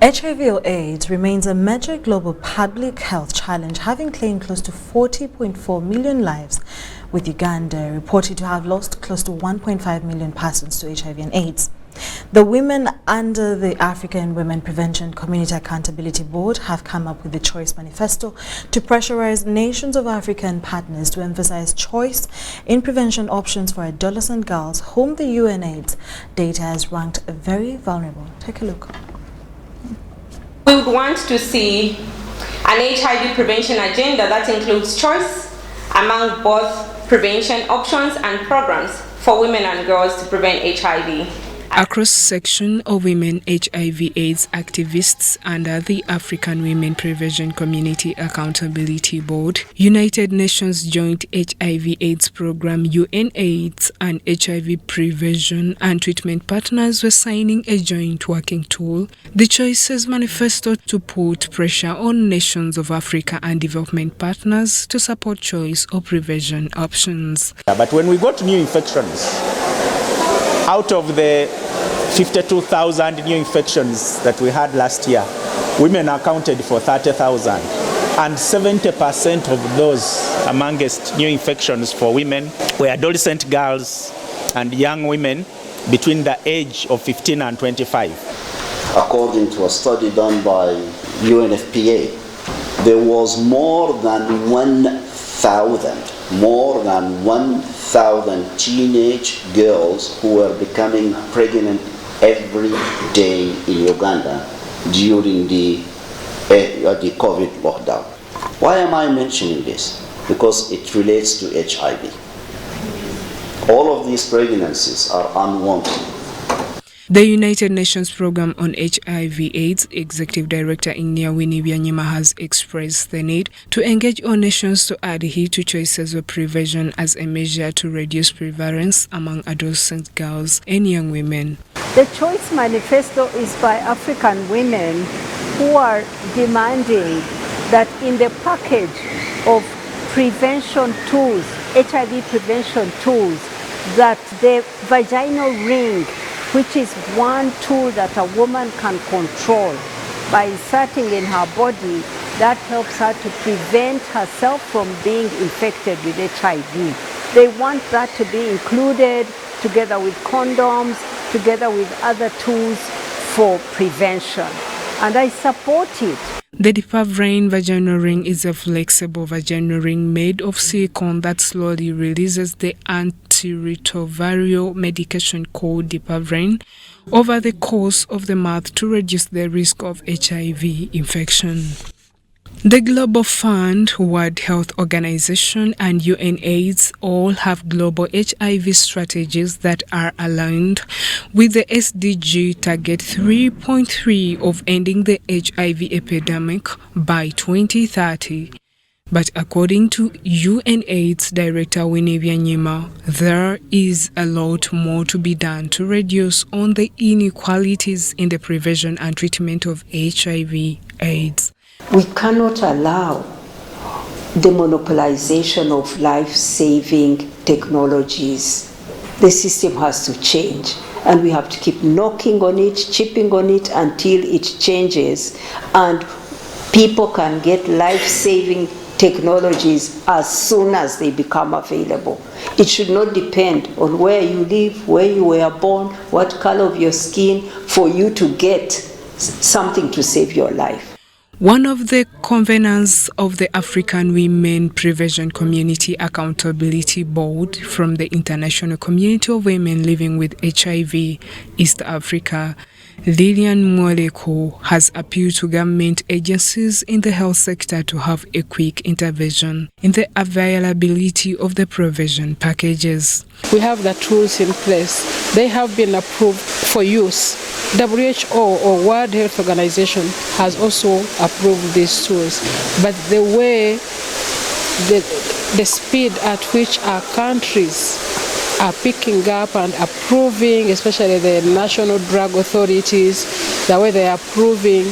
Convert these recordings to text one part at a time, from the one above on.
HIV or AIDS remains a major global public health challenge, having claimed close to 40.4 million lives, with Uganda reported to have lost close to 1.5 million persons to HIV and AIDS. The women under the African Women Prevention Community Accountability Board have come up with the Choice Manifesto to pressurize nations of Africa and partners to emphasize choice in prevention options for adolescent girls whom the UNAIDS data has ranked very vulnerable. Take a look. We would want to see an HIV prevention agenda that includes choice among both prevention options and programs for women and girls to prevent HIV. A cross-section of women HIV/AIDS activists under the African Women Prevention Community Accountability Board, United Nations Joint HIV/AIDS Program UNAIDS, and HIV prevention and treatment partners were signing a joint working tool, the Choices Manifesto, to put pressure on nations of Africa and development partners to support choice of prevention options. But when we got new infections, out of the 52,000 new infections that we had last year, women accounted for 30,000. And 70% of those amongst new infections for women were adolescent girls and young women between the age of 15 and 25. According to a study done by UNFPA, there was more than 1,000 teenage girls who were becoming pregnant every day in Uganda during the COVID lockdown. Why am I mentioning this? Because it relates to HIV. All of these pregnancies are unwanted. The United Nations Program on HIV/AIDS Executive Director Winnie Byanyima has expressed the need to engage all nations to adhere to choices of prevention as a measure to reduce prevalence among adolescent girls and young women. The Choice Manifesto is by African women who are demanding that in the package of prevention tools, HIV prevention tools, that the vaginal ring, which is one tool that a woman can control by inserting in her body, that helps her to prevent herself from being infected with HIV. They want that to be included together with condoms, together with other tools for prevention. And I support it. The Depaverin vaginal ring is a flexible vaginal ring made of silicone that slowly releases the antiretroviral medication called Depaverin over the course of the month to reduce the risk of HIV infection. The Global Fund, World Health Organization, and UNAIDS all have global HIV strategies that are aligned with the SDG Target 3.3 of ending the HIV epidemic by 2030. But according to UNAIDS Director Winnie Byanyima, there is a lot more to be done to reduce on the inequalities in the prevention and treatment of HIV/AIDS. We cannot allow the monopolization of life-saving technologies. The system has to change, and we have to keep knocking on it, chipping on it until it changes, and people can get life-saving technologies as soon as they become available. It should not depend on where you live, where you were born, what color of your skin, for you to get something to save your life. One of the conveners of the African Women Prevention Community Accountability Board from the International Community of Women Living with HIV, East Africa, Lilian Mwaleko, has appealed to government agencies in the health sector to have a quick intervention in the availability of the provision packages. We have the tools in place. They have been approved for use. WHO or World Health Organization has also approved these tools. But the way, the speed at which our countries are picking up and approving, especially the national drug authorities, the way they are approving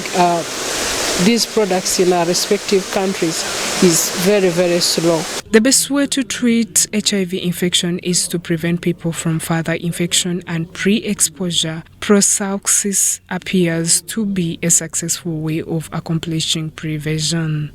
these products in our respective countries is very, very slow. The best way to treat HIV infection is to prevent people from further infection and pre-exposure. Prophylaxis appears to be a successful way of accomplishing prevention.